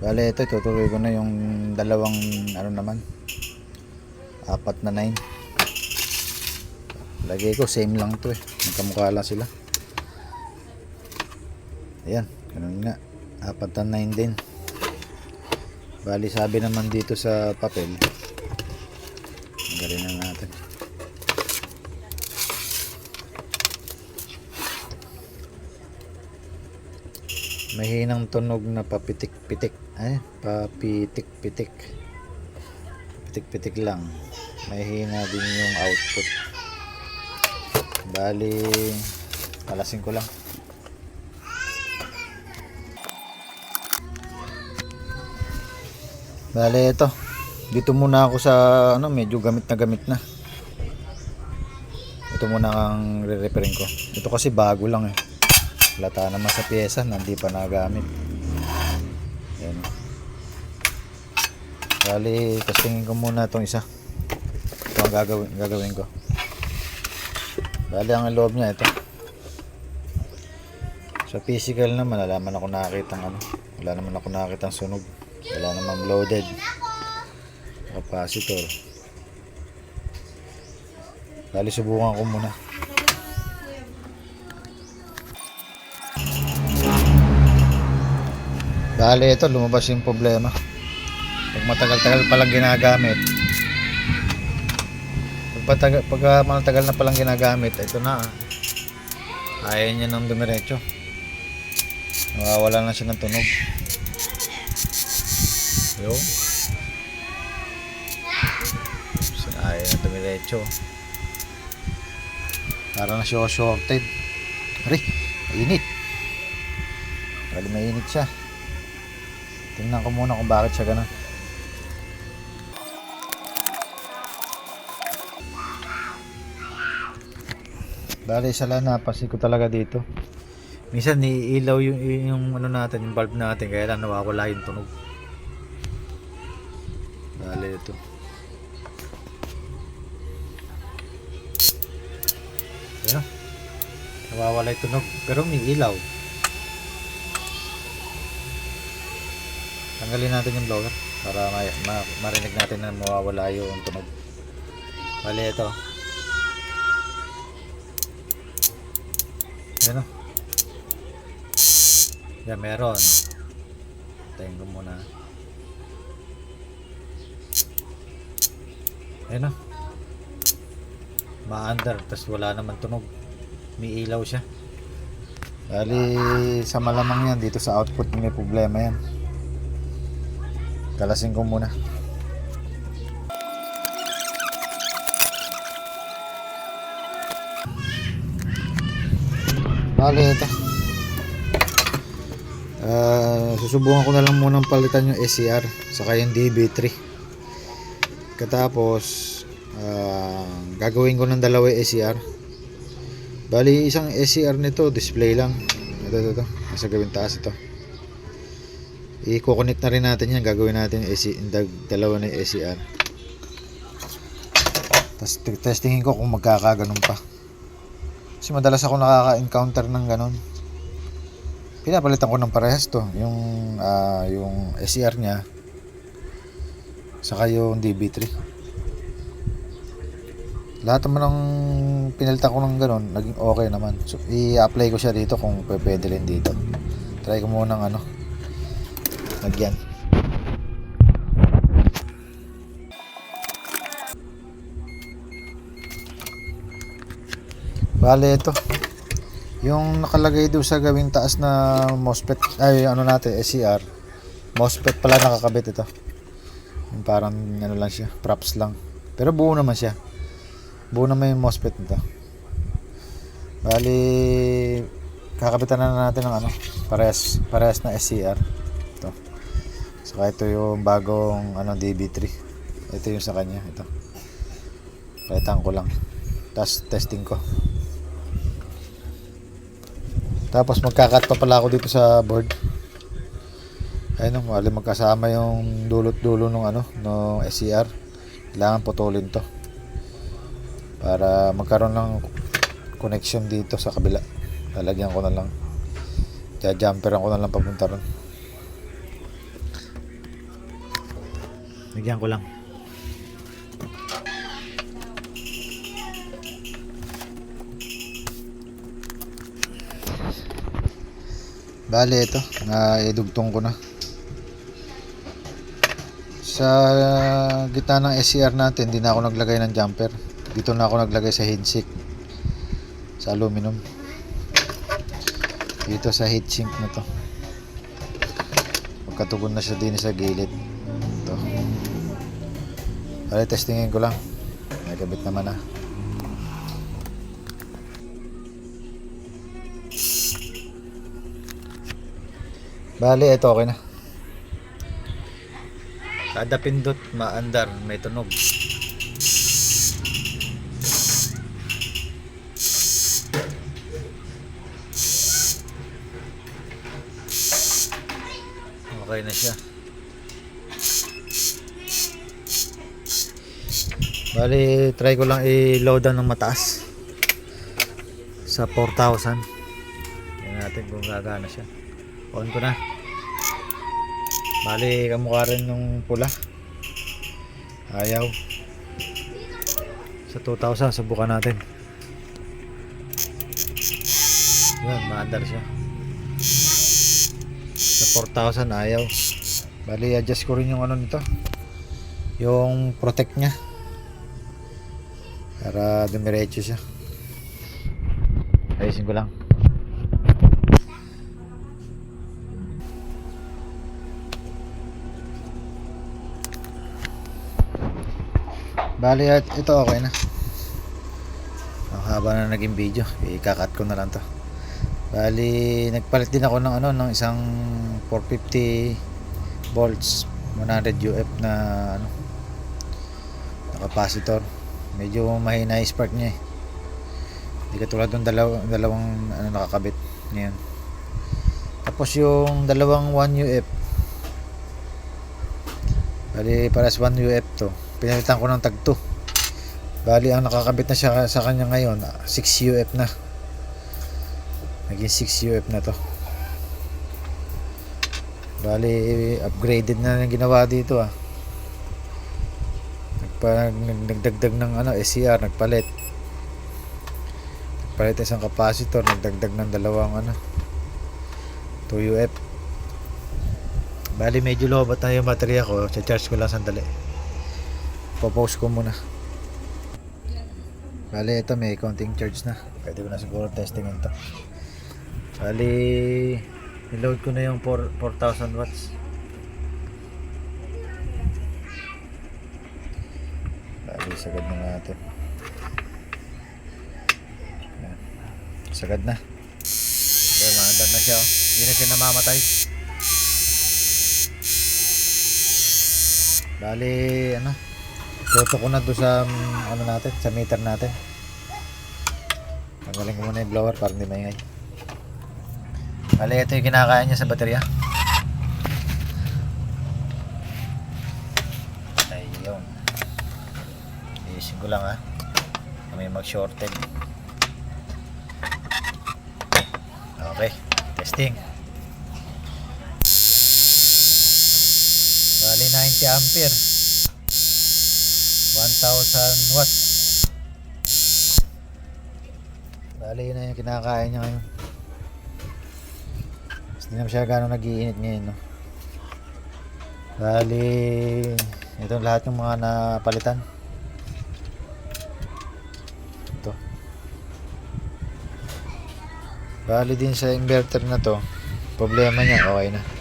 Bale, ito tutuloy ko na yung dalawang ano naman, 4 na 9. Lagay ko same lang to eh, magkamukha lang sila. Ayan, ganun nga, 4 na 9 din. Bali, sabi naman dito sa papel, galing na natin. Mahinang tunog na papitik-pitik. Ay, papitik-pitik. Pitik-pitik lang. Mahina din yung output. Bali, palasin ko lang. Bali, ito. Dito muna ako sa ano, medyo gamit na. Ito muna ang re-repairing ko. Ito kasi bago lang eh. Lata naman sa pyesa, hindi pa nagamit. Ayan. Bali, testingin ko muna itong isa. Ito ang gagawin ko. Bali, ang loob niya ito. Sa physical naman, wala naman ako nakakitang sunog. Wala naman loaded capacitor. Bali, subukan ko muna. Bali, ito lumabas yung problema. Pag matagal-tagal palang ginagamit, pag matagal na palang ginagamit, ito na, ayaw niya nang dumiretso. Nawawala na siya ng tunog. Yung ayaw na dumiretso. Parang na siya shorted. Aray, mainit. Bali, mainit siya. Tingnan ko muna kung bakit siya ganun. Bali, sala napansin ko talaga dito. Minsan niilaw yung ano natin, yung bulb natin, kaya lang nawawala yung tunog. Bali, ito. Ayan. Nawawala yung tunog, pero may ilaw. Tanggalin natin yung blower para marinig natin na mawawala yung tunog. Bali, ito. Yan o. Yan, meron. Tayin ko muna. Yan o. Ma-under, tas wala naman tunog. May ilaw siya. Bali, sa malamang yan, dito sa output may problema yan. Kalasin ko muna. Bali, ito. Susubukan ko na lang munang palitan yung SCR saka yung DB3. Katapos gagawin ko ng dalawa yung SCR. Bali, isang SCR nito display lang. Ito. Nasa gawin taas ito. I-connect na rin natin yan. Gagawin natin yung dalawa na yung SCR. Tapos testingin ko kung magkakaganon pa. Kasi madalas ako nakaka-encounter ng ganon. Pinapalitan ko ng parehas to. Yung SCR nya saka yung DB3. Lahat naman ng pinalitan ko ng ganon, naging okay naman. So, i-apply ko siya dito kung pwede rin dito. Try ko muna ng lagyan. Bale, ito yung nakalagay doon sa gawing taas na MOSFET, ay natin, SCR MOSFET pala nakakabit ito. Yung parang lang siya, props lang, pero buo naman siya. Buo naman yung MOSFET nito. Bali, kakabitan na natin ng parehas na SCR. Ito. Saka ito yung bagong DB3. Ito yung sa kanya, ito. Palitan ko lang. Tapos testing ko. Tapos magkakat pa pala ako dito sa board. Ayun, wala magkasama yung dulot-dulo ng SCR. Kailangan putulin to para magkaroon ng connection dito sa kabila. Lalagyan ko na lang. Jumperan ko na lang papunta ron. Lagyan ko lang. Bale, ito. Idugtong ko na. Sa gitna ng SCR natin, hindi na ako naglagay ng jumper. Dito na ako naglagay sa heatsink. Sa aluminum. Dito sa heatsink na to. Magkatugon na siya din sa gilid. Ito. Bale, testingin ko lang. Nagkabit naman na. Bale, ito okay na. Kada pindot, maandar, may tunog. Okay na siya. Bale, try ko lang i-loadan ng mataas. Sa 4,000. Tingnan natin kung gagana siya. On ko na. Bali, kamukha rin yung pula. Ayaw. Sa 2,000, subukan natin. Yan, maandar siya. Sa 4,000, ayaw. Bali, adjust ko rin yung ano nito. Yung protect nya. Para dumiretso siya. Ayusin ko lang. Bali, ito okay na. Ang haba na naging video, ikakat ko na lang to. Bali, nagpalit din ako ng ano, ng isang 450 volts 100 UF na ano, na capacitor. Medyo mahina yung spark niya eh. Hindi katulad ng dalawang ano, nakakabit ngayon. Tapos yung dalawang 1 UF, bali paras 1 UF to, pinalitan ko ng tag 2. Bali ang nakakabit na siya sa kanya ngayon 6 UF na. Naging 6 UF na to. Bali upgraded na yung ginawa dito ah. Nagdagdag ng ano SCR, nagpalit isang capacitor, nagdagdag ng dalawang ano 2 UF. Bali medyo low na yung baterya ko, charge ko lang sandali. Popost ko muna. Bali ito may konting charge na, pwede ko na siguro testing ito. Bali niload ko na yung 4,000 watts. Bali sagad na natin. Ayan. Sagad na. Okay, maandar na siya oh. Hindi na siya namamatay. Bali ano, toto ko na doon sa ano natin, sa meter natin. Tanggalin ko muna yung blower para hindi maingay. Bali ito yung kinakain niya sa baterya. Ayun. Iisin ko lang ha. May mag shorted. Okay, testing. Bali 90 ampere, 1,000 watts. Bali yun na yung kinakain niya ngayon. Hindi naman siya gano'ng nag-iinit ngayon no? Bali itong lahat yung mga napalitan. Ito. Bali din sa inverter na to, problema niya okay na.